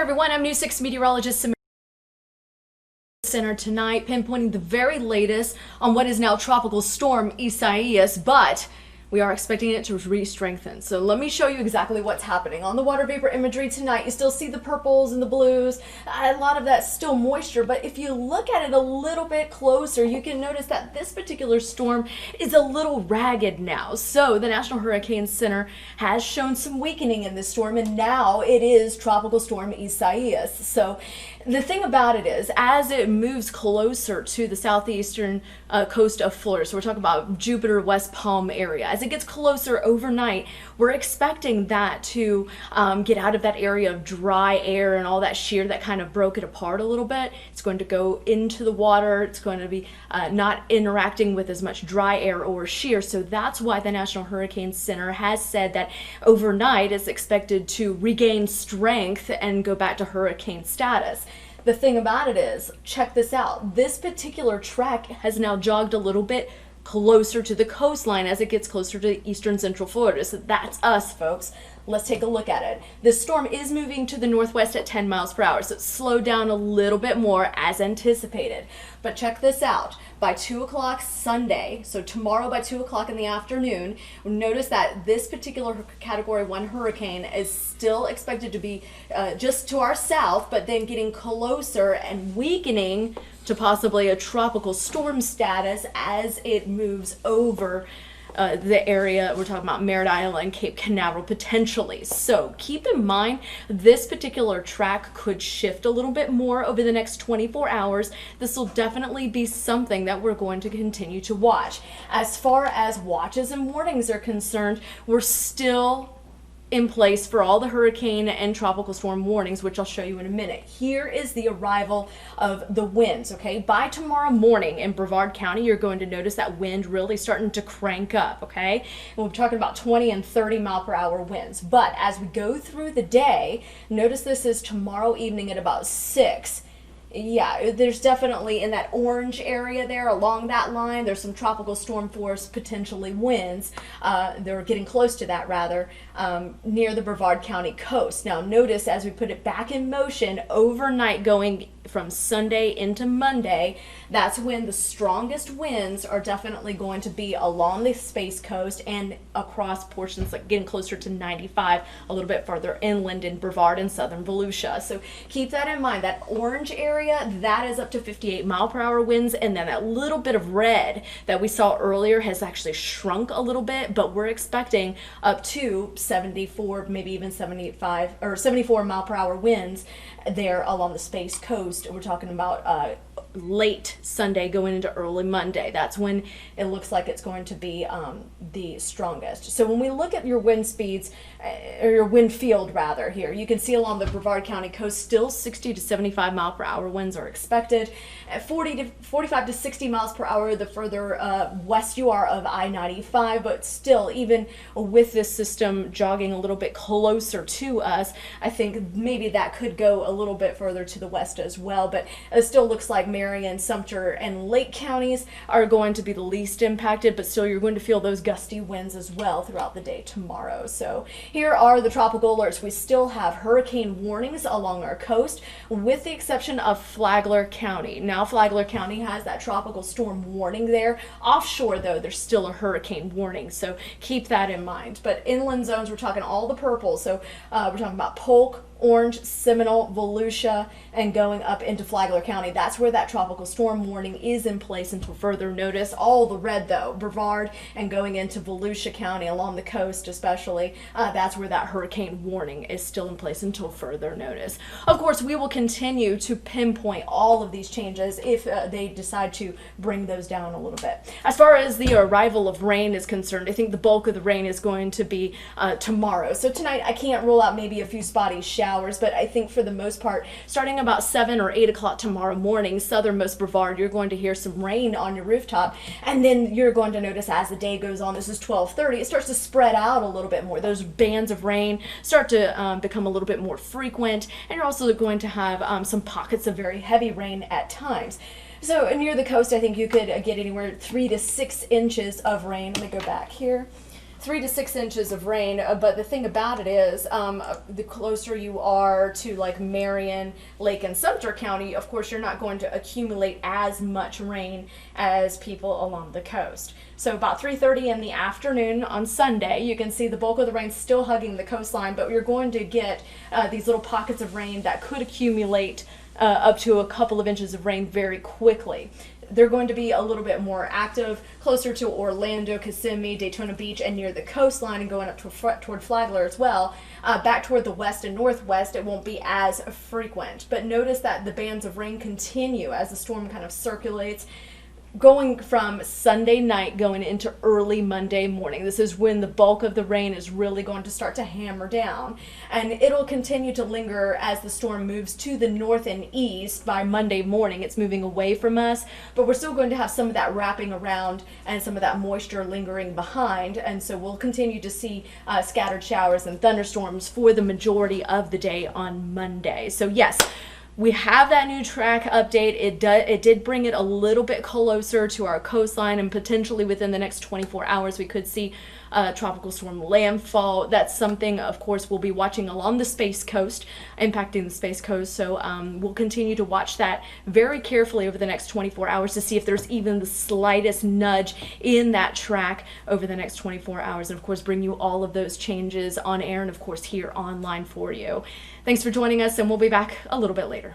there, everyone. I'm News 6 meteorologist Samara Center tonight, pinpointing the very latest on what is now Tropical Storm Isaias, but we are expecting it to re-strengthen. So let me show you exactly what's happening. On the water vapor imagery tonight, you still see the purples and the blues. A lot of that's still moisture, but if you look at it a little bit closer, you can notice that this particular storm is a little ragged now. So the National Hurricane Center has shown some weakening in this storm, and now it is Tropical Storm Isaias. So the thing about it is, as it moves closer to the southeastern coast of Florida, so we're talking about Jupiter, West Palm area, as it gets closer overnight, we're expecting that to get out of that area of dry air and all that shear that kind of broke it apart a little bit. It's going to go into the water. It's going to be not interacting with as much dry air or shear. So that's why the National Hurricane Center has said that overnight it's expected to regain strength and go back to hurricane status. The thing about it is, check this out. This particular track has now jogged a little bit closer to the coastline as it gets closer to eastern central Florida. So that's us, folks. Let's take a look at it. This storm is moving to the northwest at 10 miles per hour, so it's slowed down a little bit more as anticipated. But check this out. By 2 o'clock Sunday, so tomorrow by 2 o'clock in the afternoon, notice that this particular Category 1 hurricane is still expected to be just to our south, but then getting closer and weakening to possibly a tropical storm status as it moves over the area. We're talking about Merritt Island, Cape Canaveral potentially. So keep in mind, this particular track could shift a little bit more over the next 24 hours. This will definitely be something that we're going to continue to watch. As far as watches and warnings are concerned, we're still in place for all the hurricane and tropical storm warnings, which I'll show you in a minute. Here is the arrival of the winds, okay? By tomorrow morning in Brevard County, you're going to notice that wind really starting to crank up, okay? And we're talking about 20 and 30 mile per hour winds. But as we go through the day, notice this is tomorrow evening at about 6. Yeah, there's definitely in that orange area there along that line, there's some tropical storm force, potentially winds. They're getting close to that rather, near the Brevard County coast. Now notice as we put it back in motion overnight going from Sunday into Monday, that's when the strongest winds are definitely going to be along the Space Coast and across portions like getting closer to 95, a little bit further inland in Brevard and southern Volusia. So keep that in mind. That orange area, that is up to 58 mile per hour winds, and then that little bit of red that we saw earlier has actually shrunk a little bit, but we're expecting up to 74, maybe even 75 or 74 mile per hour winds there along the Space Coast. We're talking about late Sunday going into early Monday. That's when it looks like it's going to be the strongest. So when we look at your wind speeds, or your wind field rather here, you can see along the Brevard County coast still 60 to 75 mile per hour winds are expected. At 45 to 60 miles per hour the further west you are of I-95, but still even with this system jogging a little bit closer to us, I think maybe that could go a little bit further to the west as well, but it still looks like Marion, Sumter, and Lake counties are going to be the least impacted, but still you're going to feel those gusty winds as well throughout the day tomorrow. So here are the tropical alerts. We still have hurricane warnings along our coast with the exception of Flagler County. Now Flagler County has that tropical storm warning there. Offshore though, there's still a hurricane warning, so keep that in mind. But inland zones, we're talking all the purple, so we're talking about Polk, Orange, Seminole, Volusia, and going up into Flagler County. That's where that tropical storm warning is in place until further notice. All the red though, Brevard and going into Volusia County along the coast especially, that's where that hurricane warning is still in place until further notice. Of course, we will continue to pinpoint all of these changes if they decide to bring those down a little bit. As far as the arrival of rain is concerned, I think the bulk of the rain is going to be tomorrow. So tonight I can't rule out maybe a few spotty showers, but I think for the most part, starting about 7 or 8 o'clock tomorrow morning, southernmost Brevard, you're going to hear some rain on your rooftop, and then you're going to notice as the day goes on, this is 12:30, it starts to spread out a little bit more. Those bands of rain start to become a little bit more frequent, and you're also going to have some pockets of very heavy rain at times. So near the coast, I think you could get anywhere 3 to 6 inches of rain. Let me go back here. 3 to 6 inches of rain. But the thing about it is, the closer you are to like Marion, Lake, and Sumter County, of course, you're not going to accumulate as much rain as people along the coast. So about 3:30 in the afternoon on Sunday, you can see the bulk of the rain still hugging the coastline, but you're going to get these little pockets of rain that could accumulate up to a couple of inches of rain very quickly. They're going to be a little bit more active closer to Orlando, Kissimmee, Daytona Beach, and near the coastline, and going up toward Flagler as well. Back toward the west and northwest, it won't be as frequent. But notice that the bands of rain continue as the storm kind of circulates, going from Sunday night going into early Monday morning. This is when the bulk of the rain is really going to start to hammer down, and it'll continue to linger as the storm moves to the north and east. By Monday morning, it's moving away from us, but we're still going to have some of that wrapping around and some of that moisture lingering behind, and so we'll continue to see scattered showers and thunderstorms for the majority of the day on Monday. So yes, we have that new track update. It did bring it a little bit closer to our coastline, and potentially within the next 24 hours we could see tropical storm landfall. That's something, of course, we'll be watching along the Space Coast, impacting the Space Coast. So we'll continue to watch that very carefully over the next 24 hours to see if there's even the slightest nudge in that track over the next 24 hours. And of course, bring you all of those changes on air and of course here online for you. Thanks for joining us, and we'll be back a little bit later.